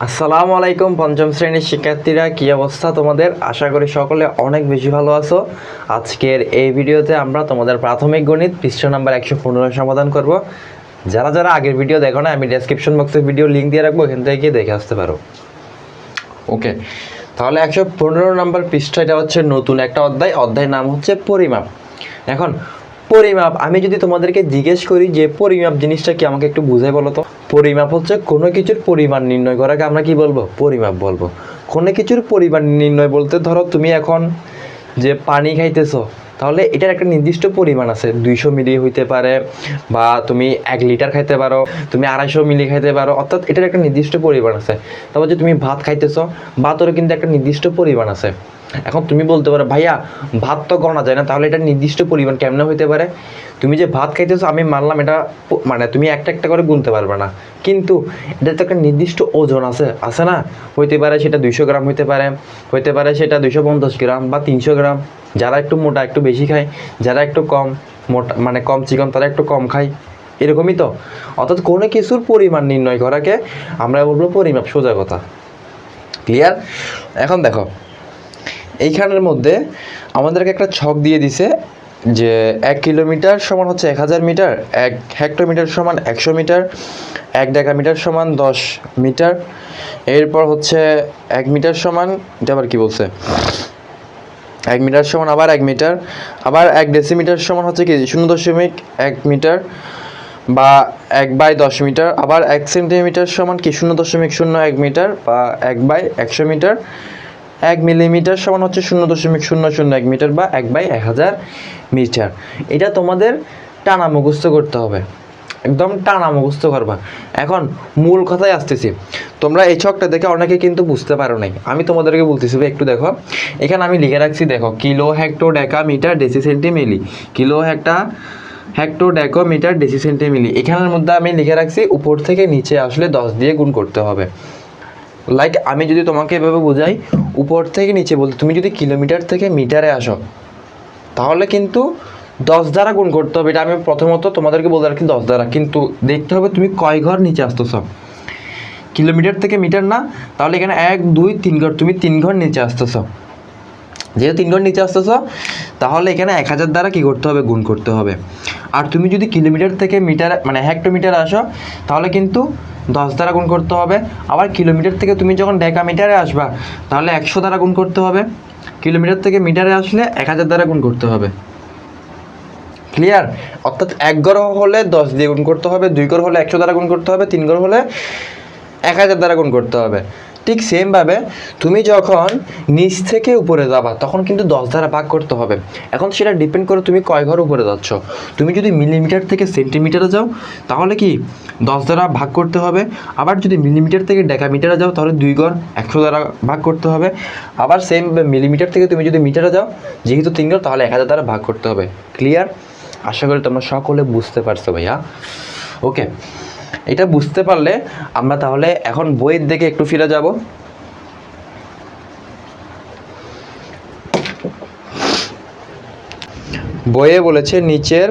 আসসালামু আলাইকুম পঞ্চম শ্রেণীর শিক্ষার্থীরা, কি অবস্থা তোমাদের? আশা করি সকলে অনেক বেশি ভালো আছো। আজকের এই ভিডিওতে আমরা তোমাদের প্রাথমিক গণিত পৃষ্ঠা নাম্বার 115 সমাধান করব। যারা যারা আগের ভিডিও দেখো না, আমি ডেসক্রিপশন বক্সে ভিডিও লিঙ্ক দিয়ে রাখবো, এখান থেকে গিয়ে দেখে আসতে পারো। ওকে, তাহলে 115 নম্বর পৃষ্ঠা, এটা হচ্ছে নতুন একটা অধ্যায়ের নাম হচ্ছে পরিমাপ। এখন পরিমাপ, আমি যদি তোমাদেরকে জিজ্ঞেস করি যে পরিমাপ জিনিসটা কি, আমাকে একটু বুঝাই বলো তো। পরিমাপ হচ্ছে কোনো কিছুর পরিমাণ নির্ণয় করাকে আমরা কি বলবো? পরিমাপ বলবো। কোনো কিছুর পরিমাণ নির্ণয় বলতে, ধরো তুমি এখন যে পানি খাইতেছো, তাহলে এটার একটা নির্দিষ্ট পরিমাণ আছে। 200 মিলি হইতে পারে, বা তুমি 1 লিটার খাইতে পারো, তুমি 250 মিলি খাইতে পারো, অর্থাৎ এটার একটা নির্দিষ্ট পরিমাণ আছে। তারপর যে তুমি ভাত খাইতেছো, ভাতেরও কিন্তু একটা নির্দিষ্ট পরিমাণ আছে। এখন তুমি বলতে পারো, ভাইয়া ভাত তো গণা যায় না, তাহলে এটা নির্দিষ্ট পরিমাণ কেমনে হইতে পারে? তুমি যে ভাত খাইতেছো, আমি মানলাম এটা মানে তুমি একটা একটা করে গুনতে পারবে না, কিন্তু এটা তো একটা নির্দিষ্ট ওজন আছে, আছে না? হইতে পারে সেটা 200 গ্রাম হইতে পারে সেটা 250 গ্রাম বা 300 গ্রাম। যারা একটু মোটা একটু বেশি খায়, যারা একটু কম মোটা মানে কম চিকন তারা একটু কম খায়, এরকমই তো। অর্থাৎ কোনো কিছুর পরিমাণ নির্ণয় করাকে আমরা বলবো পরিমাপ, সোজা কথা। ক্লিয়ার? এখন দেখো, এইখানের মধ্যে আমাদেরকে একটা ছক দিয়ে দিছে যে 1 কিলোমিটার সমান হচ্ছে 1000 মিটার, 1 হেক্টোমিটার সমান 100 মিটার, 1 ডেকামিটার সমান 10 মিটার, এরপর হচ্ছে 1 মিটার সমান, এটা আবার কি বলছে, 1 মিটার সমান আবার 1 মিটার, আবার 1 ডেসিমিটার সমান হচ্ছে কি 0.1 মিটার বা 1/10 মিটার, আবার 1 সেন্টিমিটার সমান কি 0.01 মিটার বা 1/100 মিটার, 1 মিলিমিটার সমান হচ্ছে 0.001 মিটার বা 1/1000 মিটার। এটা তোমাদের টানা মুখস্থ করতে হবে, একদম টানা মুখস্থ করবা। এখন মূল কথায় আসতেছি, তোমরা এই ছকটা দেখে অনেকে কিন্তু বুঝতে পারো নাই, আমি তোমাদেরকে বলতেছি একটু দেখো। এখানে আমি লিখে রাখছি, দেখো, kilo hecto deca metre deci centi milli, kilo hecto deca metre deci centi milli. এখানের মধ্যে আমি লিখে রাখছি উপর থেকে নিচে আসলে 10 দিয়ে গুণ করতে হবে। লাইক আমি যদি তোমাকে এভাবে বোঝাই, উপর থেকে নিচে বলতে, তুমি যদি কিলোমিটার থেকে মিটারে আসো, তাহলে কিন্তু 10 দ্বারা গুণ করতে হবে। এটা আমি প্রথমত তোমাদেরকে বলে রাখি 10 দ্বারা, কিন্তু দেখতে হবে তুমি কয় ঘর নিচে আসতেছ। কিলোমিটার থেকে মিটার না, তাহলে এখানে 1 2 3 ঘর, তুমি 3 ঘর নিচে আসতেছ। যেহেতু 3 ঘর নিচে আসতেছ, তাহলে এখানে 1000 দ্বারা কি করতে হবে? গুণ করতে হবে। আর তুমি যদি কিলোমিটার থেকে মিটার মানে হেক্টোমিটার আসো, তাহলে কিন্তু 10 দ্বারা গুণ করতে হবে। আবার কিলোমিটার থেকে তুমি যখন ডেকামিটারে আসবা, তাহলে 100 দ্বারা গুণ করতে হবে। কিলোমিটার থেকে মিটারে আসলে 1000 দ্বারা গুণ করতে হবে। ক্লিয়ার? অর্থাৎ 1 ঘর হলে 10 দিয়ে গুণ করতে হবে, 2 ঘর হলে 100 দ্বারা গুণ করতে হবে, 3 ঘর হলে 1000 দ্বারা গুণ করতে হবে। ঠিক সেমভাবে তুমি যখন নিচ থেকে উপরে যাবা, তখন কিন্তু 10 দ্বারা ভাগ করতে হবে। এখন সেটা ডিপেন্ড করে তুমি কয় ঘর উপরে যাচ্ছ। তুমি যদি মিলিমিটার থেকে সেন্টিমিটারে যাও, তাহলে কি 10 দ্বারা ভাগ করতে হবে। আবার যদি মিলিমিটার থেকে ডেকামিটারে যাও, তাহলে 2 ঘর 100 দ্বারা ভাগ করতে হবে। আবার সেম মিলিমিটার থেকে তুমি যদি মিটারে যাও, যেহেতু 3 ঘর, তাহলে 1000 দ্বারা ভাগ করতে হবে। ক্লিয়ার? আশা করি তোমরা সকলে বুঝতে পারছো ভাইয়া। ওকে, এটা বুঝতে পারলে আমরা তাহলে এখন বইয়ের দিকে একটু ফিরে যাব। বইয়ে বলেছে নিচের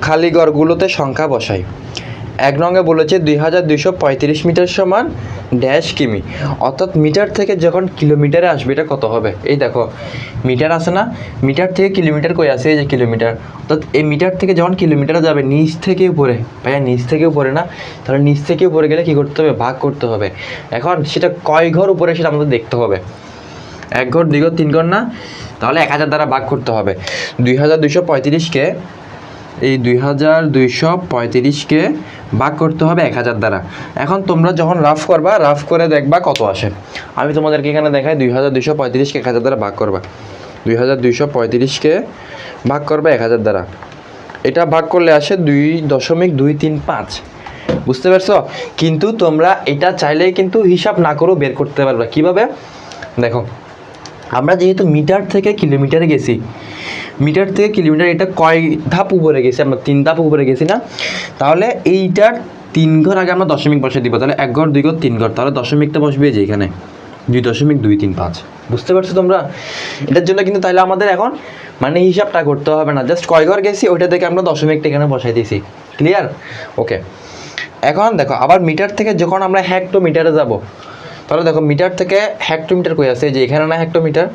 খালি ঘরগুলোতে সংখ্যা বসাই। 1 নঙে বলেছে 2235 মিটার সমান ড্যাশ কিমি। অর্থাৎ মিটার থেকে যখন কিলোমিটারে আসবে, এটা কত হবে? এই দেখো, মিটার আছে না, মিটার থেকে কিলোমিটার কই আছে? এই যে কিলোমিটার। অর্থাৎ এই মিটার থেকে যখন কিলোমিটারে যাবে, নিচ থেকে উপরে, ভাইয়া নিচ থেকে উপরে না, তাহলে নিচ থেকে উপরে গেলে কি করতে হবে? ভাগ করতে হবে। এখন সেটা কয় ঘর উপরে সেটা আমাদের দেখতে হবে। 1 ঘর 2 ঘর 3 ঘর না, তাহলে 1000 দ্বারা ভাগ করতে হবে। 2235কে, এই 2235কে ভাগ করতে হবে 1000 দ্বারা। এখন তোমরা যখন রাফ করবা, রাফ করে দেখবা কত আসে। আমি তোমাদেরকে এখানে দেখাই, 2235কে 1000 দ্বারা ভাগ করবা। 2235কে ভাগ করবা 1000 দ্বারা, এটা ভাগ করলে আসে 2.235। বুঝতে পারছো? কিন্তু তোমরা এটা চাইলেই কিন্তু হিসাব না করেও বের করতে পারবে। কিভাবে? দেখো, আমরা যেহেতু মিটার থেকে কিলোমিটারে গেছি, মিটার থেকে কিলোমিটার, এটা কয় ধাপ উপরে গেছি? আমরা 3 ধাপ উপরে গেছি না? তাহলে এইটার 3 ঘর আগে আমরা দশমিক বসে দিব। তাহলে 1 ঘর 2 ঘর 3 ঘর, তাহলে দশমিকটা বসবে যে এখানে 2.235। বুঝতে পারছো তোমরা? এটার জন্য কিন্তু তাহলে আমাদের এখন মানে হিসাবটা করতে হবে না, জাস্ট কয় ঘর গেছি ওইটা থেকে আমরা দশমিকটা এখানে বসাই দিয়েছি। ক্লিয়ার? ওকে, এখন দেখো, আবার মিটার থেকে যখন আমরা হেক্টোমিটারে যাব, তাহলে দেখো মিটার থেকে হেক্টোমিটার কই আছে, এই যে এখানে না হেক্টোমিটার,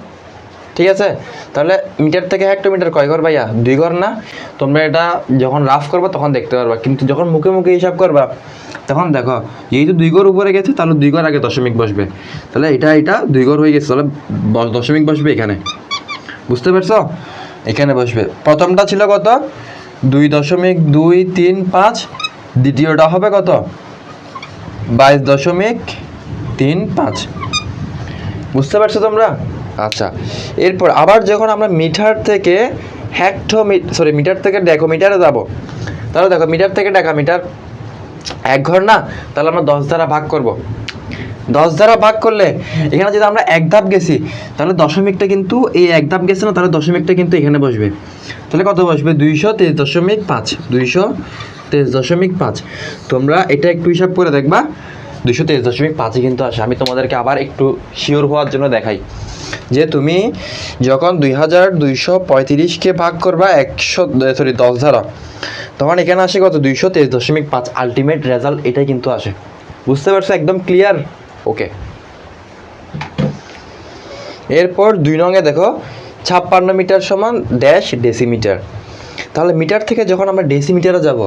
ঠিক আছে। তাহলে মিটার থেকে হেক্টোমিটার কয় ঘর ভাইয়া? 2 ঘর না? তোমরা এটা যখন রাফ করবা তখন দেখতে পারবা, কিন্তু যখন মুখে মুখে হিসাব করবা তখন দেখো যেহেতু 2 ঘর উপরে গেছে তাহলে 2 ঘর আগে দশমিক বসবে, তাহলে এটা 2 ঘর হয়ে গেছে, তাহলে দশমিক বসবে এখানে, বুঝতে পারছো? এখানে বসবে। প্রথমটা ছিল কত? 2.235, দ্বিতীয়টা হবে কত? 22.35, বুঝতে পারছো তোমরা? আচ্ছা, এরপর আবার যখন আমরা মিটার থেকে মিটার থেকে ডেকোমিটারে যাব, তাহলে দেখো মিটার থেকে ডেকামিটার 1 ঘর না? তাহলে আমরা 10 দ্বারা ভাগ করব। 10 দ্বারা ভাগ করলে এখানে যদি আমরা 1 ধাপ গেছি তাহলে দশমিকটা কিন্তু এই 1 ধাপ গেছে না, তাহলে দশমিকটা কিন্তু এখানে বসবে। তাহলে কত বসবে? 223.5, 223.5। তোমরা এটা একটু হিসাব করে দেখবা, 223.5 কিন্তু আসে। আমি তোমাদেরকে আবার একটু শিওর হওয়ার জন্য দেখাই যে তুমি যখন 2235কে ভাগ করবা 10 দ্বারা, তখন এখানে আসে কত? 223.5। আলটিমেট রেজাল্ট এটাই কিন্তু আসে, বুঝতে পারছো? একদম ক্লিয়ার? ওকে। এরপর 2 নঙে দেখো 56 মিটার সমান ড্যাশ ডেসিমিটার। তাহলে মিটার থেকে যখন আমরা ডেসিমিটারে যাব,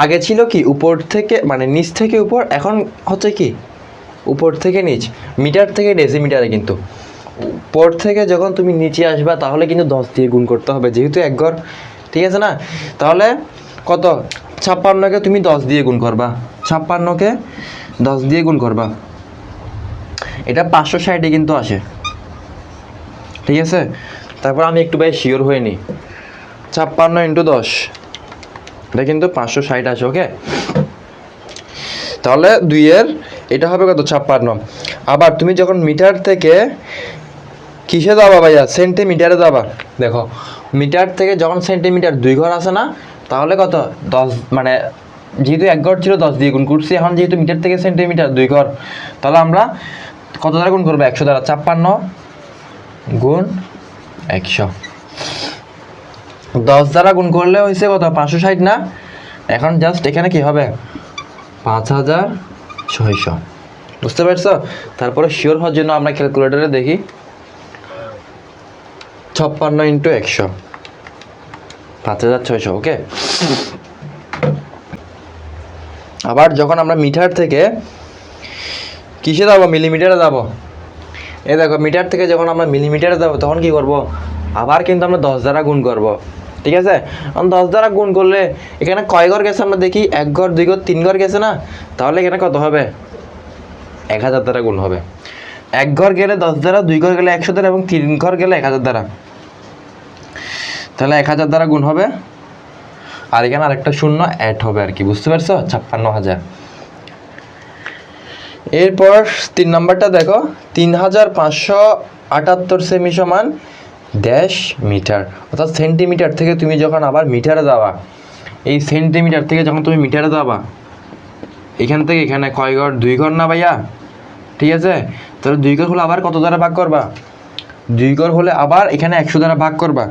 আগে ছিল কি উপর থেকে মানে নিচ থেকে উপর, এখন হচ্ছে কি উপর থেকে নিচ। মিটার থেকে ডেসিমিটারে কিন্তু উপর থেকে যখন তুমি নিচে আসবা তাহলে কিন্তু 10 দিয়ে গুণ করতে হবে, যেহেতু 1 ঘর, ঠিক আছে না? তাহলে কত? 56কে তুমি 10 দিয়ে গুণ করবা, 56কে 10 দিয়ে গুণ করবা, এটা 560 কিন্তু আসে, ঠিক আছে। তারপর আমি একটু ভাই শিওর হয়ে নিই, 56 × 10, এটা কিন্তু 560 আসে। ওকে, তাহলে 2 এটা হবে কত? 56। আবার তুমি যখন মিটার থেকে কিসে যাবা ভাইয়া? সেন্টিমিটারে যাবা। দেখো মিটার থেকে যখন সেন্টিমিটার 2 ঘর আছে না, তাহলে কত? 10 মানে যেহেতু 1 ঘর ছিল 10 দিয়ে গুণ করছি, এখন যেহেতু মিটার থেকে সেন্টিমিটার 2 ঘর, তাহলে আমরা কত দ্বারা গুণ করবো? 100 দ্বারা। 56 গুণ 100, 10 দ্বারা গুণ করলে হয়েছে কত? 560 না? এখন জাস্ট এখানে কি হবে? 5600, বুঝতে পারছো? তারপরে শিওর হওয়ার জন্য আমরা ক্যালকুলেটরে দেখি, 56 × 100, 5600। ওকে, আবার যখন আমরা মিটার থেকে কিসে যাবো? মিলিমিটারে যাব। এই দেখো মিটার থেকে যখন আমরা মিলিমিটারে যাব তখন কি করব? আবার কিন্তু আমরা 10 দ্বারা গুণ করব, ঠিক আছে। 10 দ্বারা গুণ করলে এখানে কয় ঘর গেছে আমরা দেখি? 1 ঘর, 2 ঘর, 3 ঘর গেছে না? তাহলে এখানে কত হবে? 1000 দ্বারা গুণ হবে। 1 ঘর গেলে 10 দ্বারা, 2 ঘর গেলে 100 দ্বারা এবং 3 ঘর গেলে 1000 দ্বারা, তাহলে 1000 দ্বারা গুণ হবে, আর এখানে আরেকটা শূন্য অ্যাড হবে আর কি, বুঝতে পারছো? 56000। এরপর 3 নম্বরটা দেখো, 3578 সেমি সমান ড্যাশ মিটার। অর্থাৎ সেন্টিমিটার থেকে তুমি যখন আবার মিটারে যাবা, এই সেন্টিমিটার থেকে যখন তুমি মিটারে যাবা, এখান থেকে এখানে কয় ঘর? 2 ঘর না ভাইয়া? ঠিক আছে, তাহলে 2 ঘর হলে আবার কত দ্বারা ভাগ করবা? 2 ঘর হলে আবার এখানে 100 দ্বারা ভাগ করবা।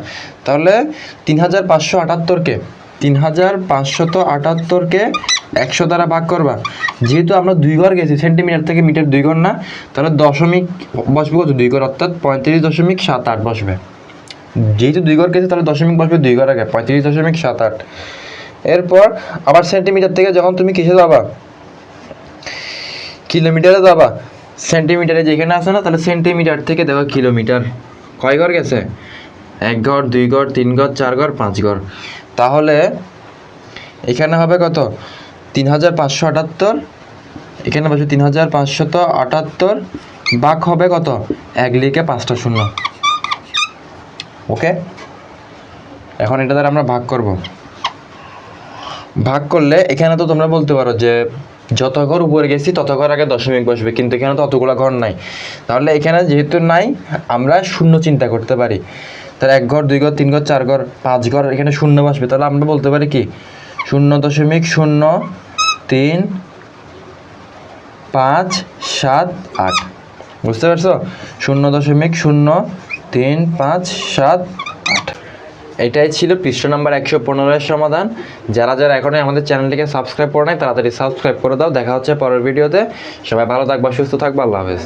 তাহলে 3578কে 100 দ্বারা ভাগ করবা। যেহেতু আমরা 2 ঘর গেছি, সেন্টিমিটার থেকে মিটার 2 ঘর না, তাহলে দশমিক বসবে কত? 2 ঘর, অর্থাৎ 35.78 বসবে। যেহেতু 2 ঘর গেছে তাহলে দশমিক বসবে 2 ঘর আগে, 35.78। এরপর আবার সেন্টিমিটার থেকে যখন তুমি কিসে যাবা? কিলোমিটারে যাবা। সেন্টিমিটারে যেখানে আছে না, তাহলে সেন্টিমিটার থেকে দেখো কিলোমিটার কয় ঘর গেছে? 1 ঘর, 2 ঘর, 3 ঘর, 4 ঘর, 5 ঘর। তাহলে এখানে হবে কত? 3578, এখানে বসে 3578 ভাগ হবে কত? 1 লিখে 5টা শূন্য। ওকে, এখন এটা দ্বারা আমরা ভাগ করব। ভাগ করলে এখানে তো তোমরা বলতে পারো যে যত ঘর উপরে গেছি তত ঘর আগে দশমিক বসবে, কিন্তু এখানে তো অতগুলো ঘর নাই। তাহলে এখানে যেহেতু নাই, আমরা শূন্য চিন্তা করতে পারি। তাহলে 1 ঘর, 2 ঘর, 3 ঘর, 4 ঘর, 5 ঘর, এখানে শূন্য বসবে। তাহলে আমরা বলতে পারি কি? 0.0578, বুঝতে পারছো? 0.0578। এটাই ছিল পৃষ্ঠ নাম্বার 115 সমাধান। যারা যারা এখনই আমাদের চ্যানেলটিকে সাবস্ক্রাইব করে নাই তাড়াতাড়ি সাবস্ক্রাইব করে দাও। দেখা হচ্ছে পরের ভিডিওতে। সবাই ভালো থাকবা, সুস্থ থাকবা, আল্লাহ হাফেজ।